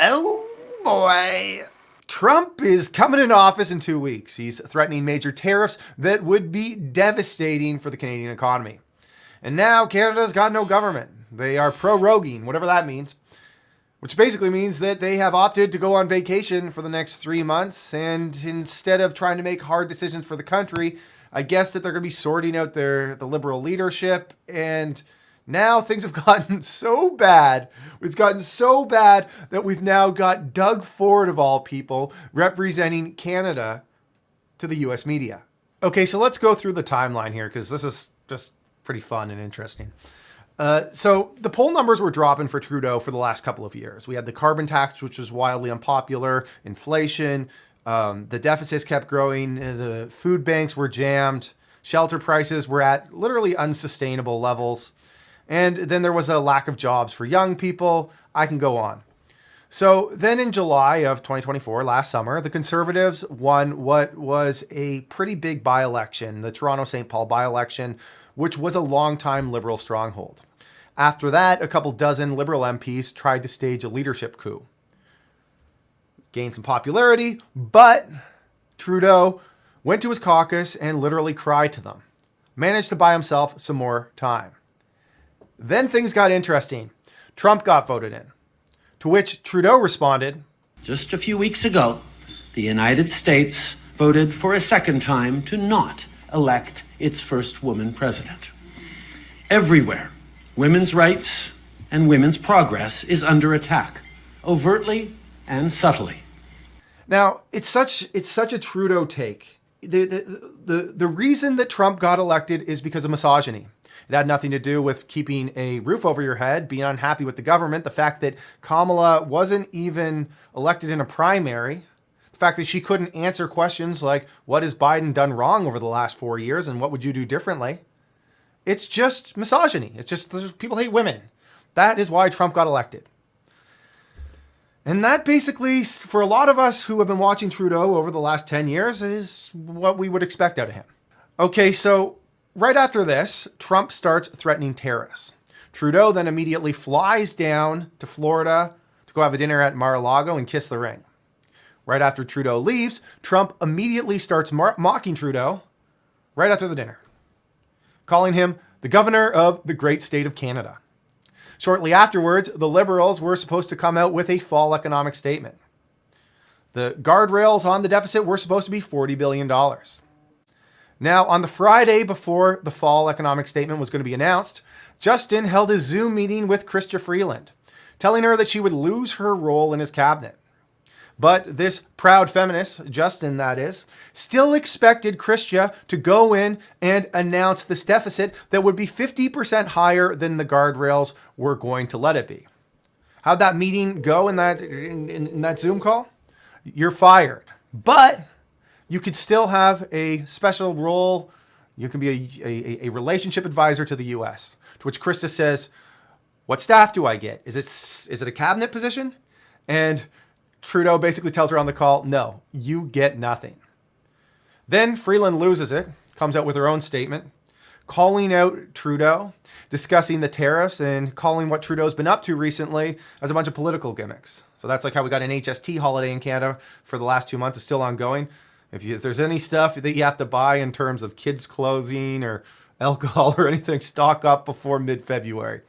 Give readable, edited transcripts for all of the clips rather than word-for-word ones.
Oh boy. Trump is coming into office in 2 weeks. He's threatening major tariffs that would be devastating for the Canadian economy. And now Canada's got no government. They are proroguing, whatever that means, which basically means that they have opted to go on vacation for the next 3 months. And instead of trying to make hard decisions for the country, I guess that they're going to be sorting out the liberal leadership. And now things have gotten so bad. It's gotten so bad that we've now got Doug Ford, of all people, representing Canada to the U.S. media. Okay, so let's go through the timeline here, because this is just pretty fun and interesting. So the poll numbers were dropping for Trudeau for the last couple of years. We had the carbon tax, which was wildly unpopular, inflation, the deficits kept growing, the food banks were jammed, shelter prices were at literally unsustainable levels. And then there was a lack of jobs for young people. I can go on. So then in July of 2024, last summer, the Conservatives won what was a pretty big by-election, the Toronto-St. Paul by-election, which was a long-time Liberal stronghold. After that, a couple dozen Liberal MPs tried to stage a leadership coup. Gained some popularity, but Trudeau went to his caucus and literally cried to them. Managed to buy himself some more time. Then things got interesting. Trump got voted in, to which Trudeau responded, "Just a few weeks ago, the United States voted for a second time to not elect its first woman president. Everywhere, women's rights and women's progress is under attack, overtly and subtly." Now, it's such a Trudeau take. The reason that Trump got elected is because of misogyny. It had nothing to do with keeping a roof over your head, being unhappy with the government, the fact that Kamala wasn't even elected in a primary, the fact that she couldn't answer questions like, what has Biden done wrong over the last 4 years and what would you do differently? It's just misogyny. It's just people hate women. That is why Trump got elected. And that basically, for a lot of us who have been watching Trudeau over the last 10 years, is what we would expect out of him. Okay, so right after this, Trump starts threatening tariffs. Trudeau then immediately flies down to Florida to go have a dinner at Mar-a-Lago and kiss the ring. Right after Trudeau leaves, Trump immediately starts mocking Trudeau right after the dinner, calling him the governor of the great state of Canada. Shortly afterwards, the Liberals were supposed to come out with a fall economic statement. The guardrails on the deficit were supposed to be $40 billion. Now, on the Friday before the fall economic statement was going to be announced, Justin held a Zoom meeting with Chrystia Freeland, telling her that she would lose her role in his cabinet. But this proud feminist, Justin that is, still expected Chrystia to go in and announce this deficit that would be 50% higher than the guardrails were going to let it be. How'd that meeting go in that Zoom call? You're fired. But you could still have a special role. You can be a relationship advisor to the U.S., to which Chrystia says, what staff do I get? Is it a cabinet position? And Trudeau basically tells her on the call, no, you get nothing. Then Freeland loses it, comes out with her own statement, calling out Trudeau, discussing the tariffs and calling what Trudeau's been up to recently as a bunch of political gimmicks. So that's like how we got an HST holiday in Canada for the last 2 months. It's still ongoing. If there's any stuff that you have to buy in terms of kids' clothing or alcohol or anything, stock up before mid-February.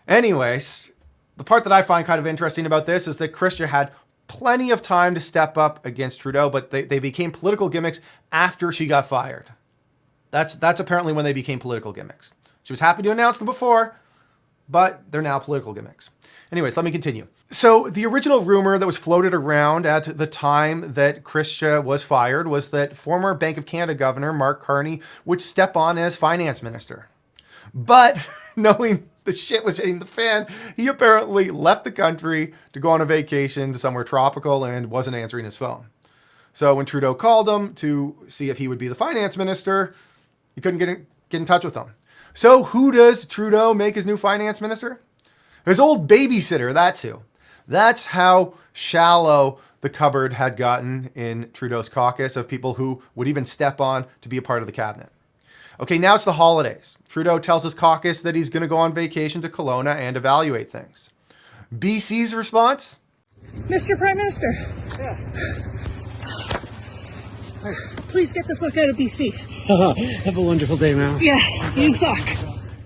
Anyways, the part that I find kind of interesting about this is that Chrystia had plenty of time to step up against Trudeau, but they became political gimmicks after she got fired. That's apparently when they became political gimmicks. She was happy to announce them before, but they're now political gimmicks. Anyways, let me continue. So the original rumor that was floated around at the time that Chrystia was fired was that former Bank of Canada Governor Mark Carney would step on as finance minister. But knowing the shit was hitting the fan, he apparently left the country to go on a vacation to somewhere tropical and wasn't answering his phone. So when Trudeau called him to see if he would be the finance minister, he couldn't get in touch with him. So who does Trudeau make his new finance minister? His old babysitter, that's who. That's how shallow the cupboard had gotten in Trudeau's caucus of people who would even step on to be a part of the cabinet. Okay, now it's the holidays. Trudeau tells his caucus that he's going to go on vacation to Kelowna and evaluate things. BC's response? Mr. Prime Minister. Yeah. Please get the fuck out of BC. Have a wonderful day, ma'am. Yeah, you suck.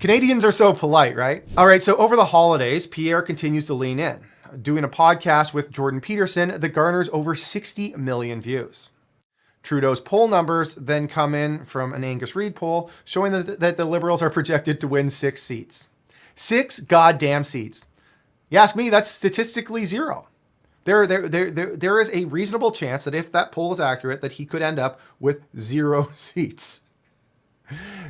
Canadians are so polite, right? All right, so over the holidays, Pierre continues to lean in, doing a podcast with Jordan Peterson that garners over 60 million views. Trudeau's poll numbers then come in from an Angus Reid poll showing that the Liberals are projected to win 6 seats. 6 goddamn seats. You ask me, that's statistically zero. There is a reasonable chance that if that poll is accurate, that he could end up with 0 seats.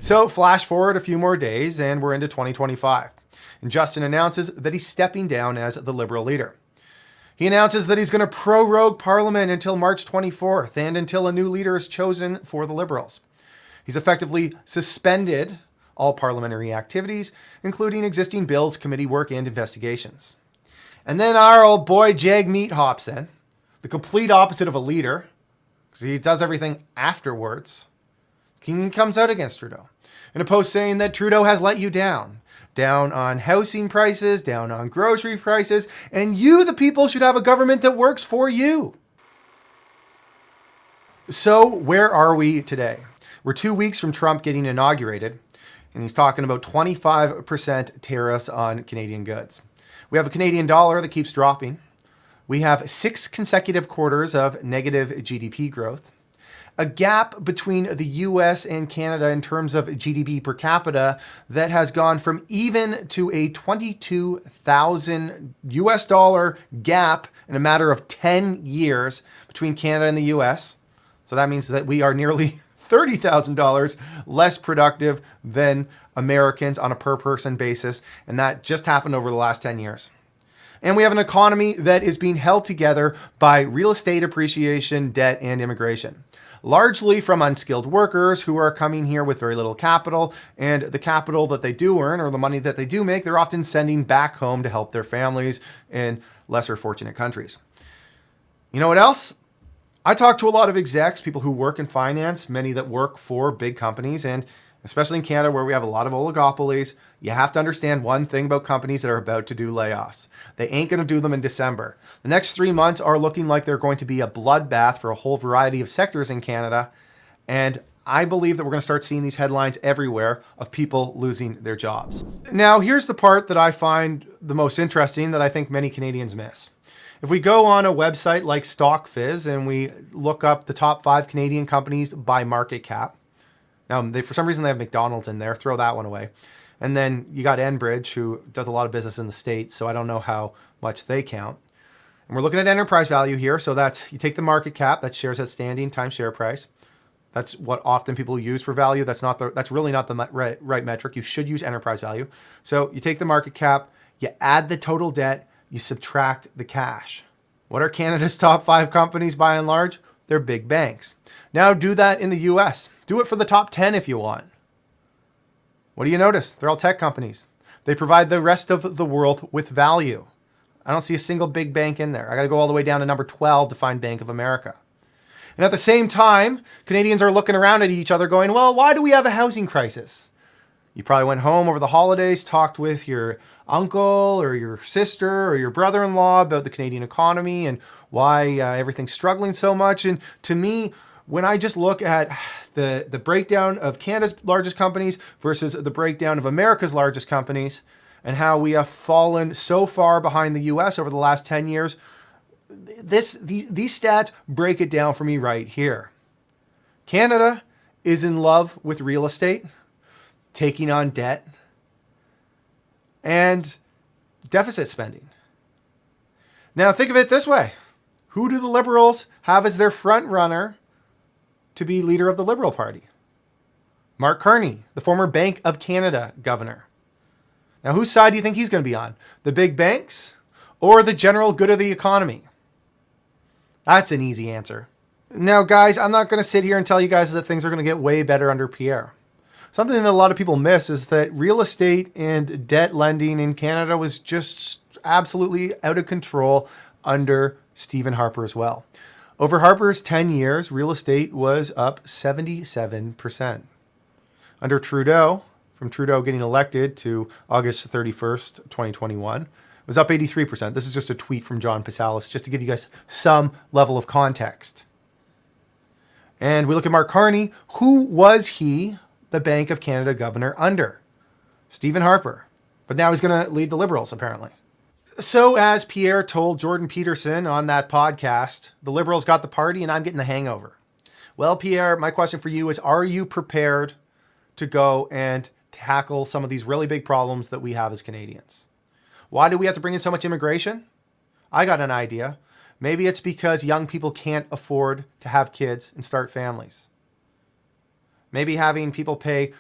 So flash forward a few more days and we're into 2025. And Justin announces that he's stepping down as the Liberal leader. He announces that he's going to prorogue Parliament until March 24th and until a new leader is chosen for the Liberals. He's effectively suspended all parliamentary activities, including existing bills, committee work, and investigations. And then our old boy Jagmeet hops in, the complete opposite of a leader, because he does everything afterwards. He comes out against Trudeau in a post saying that Trudeau has let you down on housing prices, down on grocery prices, and you, the people, should have a government that works for you. So where are we today? We're 2 weeks from Trump getting inaugurated, and he's talking about 25% tariffs on Canadian goods. We have a Canadian dollar that keeps dropping. We have 6 consecutive quarters of negative GDP growth. A gap between the U.S. and Canada in terms of GDP per capita that has gone from even to a $22,000 gap in a matter of 10 years between Canada and the U.S. So that means that we are nearly $30,000 less productive than Americans on a per person basis. And that just happened over the last 10 years. And we have an economy that is being held together by real estate appreciation, debt, and immigration. Largely from unskilled workers who are coming here with very little capital, and the capital that they do earn or the money that they do make, they're often sending back home to help their families in lesser fortunate countries. You know what else? I talk to a lot of execs, people who work in finance, many that work for big companies, and especially in Canada where we have a lot of oligopolies, you have to understand one thing about companies that are about to do layoffs. They ain't going to do them in December. The next 3 months are looking like they're going to be a bloodbath for a whole variety of sectors in Canada. And I believe that we're going to start seeing these headlines everywhere of people losing their jobs. Now, here's the part that I find the most interesting that I think many Canadians miss. If we go on a website like StockFizz and we look up the top 5 Canadian companies by market cap, now, for some reason, they have McDonald's in there. Throw that one away. And then you got Enbridge, who does a lot of business in the States, so I don't know how much they count. And we're looking at enterprise value here. So that's, you take the market cap, that's shares outstanding times share price. That's what often people use for value. That's really not the right metric. You should use enterprise value. So you take the market cap, you add the total debt, you subtract the cash. What are Canada's top 5 companies by and large? They're big banks. Now do that in the US. Do it for the top 10 if you want. What do you notice? They're all tech companies. They provide the rest of the world with value. I don't see a single big bank in there. I got to go all the way down to number 12 to find Bank of America. And at the same time, Canadians are looking around at each other going, well, why do we have a housing crisis? You probably went home over the holidays, talked with your uncle or your sister or your brother-in-law about the Canadian economy and why everything's struggling so much. And to me, when I just look at the breakdown of Canada's largest companies versus the breakdown of America's largest companies and how we have fallen so far behind the US over the last 10 years, these stats break it down for me right here. Canada is in love with real estate, taking on debt, and deficit spending. Now think of it this way. Who do the Liberals have as their front runner to be leader of the Liberal Party? Mark Carney, the former Bank of Canada governor. Now, whose side do you think he's going to be on? The big banks or the general good of the economy? That's an easy answer. Now, guys, I'm not going to sit here and tell you guys that things are going to get way better under Pierre. Something that a lot of people miss is that real estate and debt lending in Canada was just absolutely out of control under Stephen Harper as well. Over Harper's 10 years, real estate was up 77%. Under Trudeau, from Trudeau getting elected to August 31st, 2021, It was up 83%. This is just a tweet from John Pasalis, just to give you guys some level of context. And we look at Mark Carney. Who was he, the Bank of Canada governor, under? Stephen Harper. But now he's going to lead the Liberals, apparently. So as Pierre told Jordan Peterson on that podcast, the Liberals got the party and I'm getting the hangover. Well, Pierre, my question for you is, are you prepared to go and tackle some of these really big problems that we have as Canadians? Why do we have to bring in so much immigration? I got an idea. Maybe it's because young people can't afford to have kids and start families. Maybe having people pay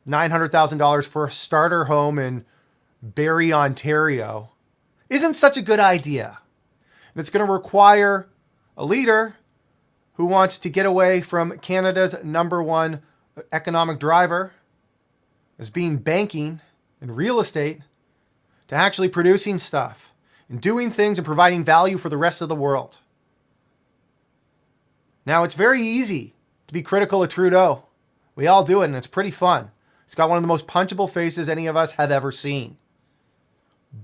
$900,000 for a starter home in Barrie, Ontario isn't such a good idea. And it's going to require a leader who wants to get away from Canada's #1 economic driver as being banking and real estate to actually producing stuff and doing things and providing value for the rest of the world. Now, it's very easy to be critical of Trudeau. We all do it, and it's pretty fun. He's got one of the most punchable faces any of us have ever seen.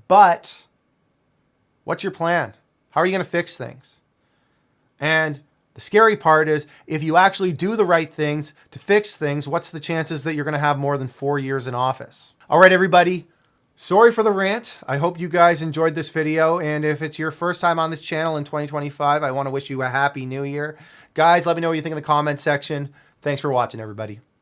But what's your plan? How are you going to fix things? And the scary part is, if you actually do the right things to fix things, what's the chances that you're going to have more than 4 years in office? All right, everybody. Sorry for the rant. I hope you guys enjoyed this video. And if it's your first time on this channel in 2025, I want to wish you a happy new year. Guys, let me know what you think in the comment section. Thanks for watching, everybody.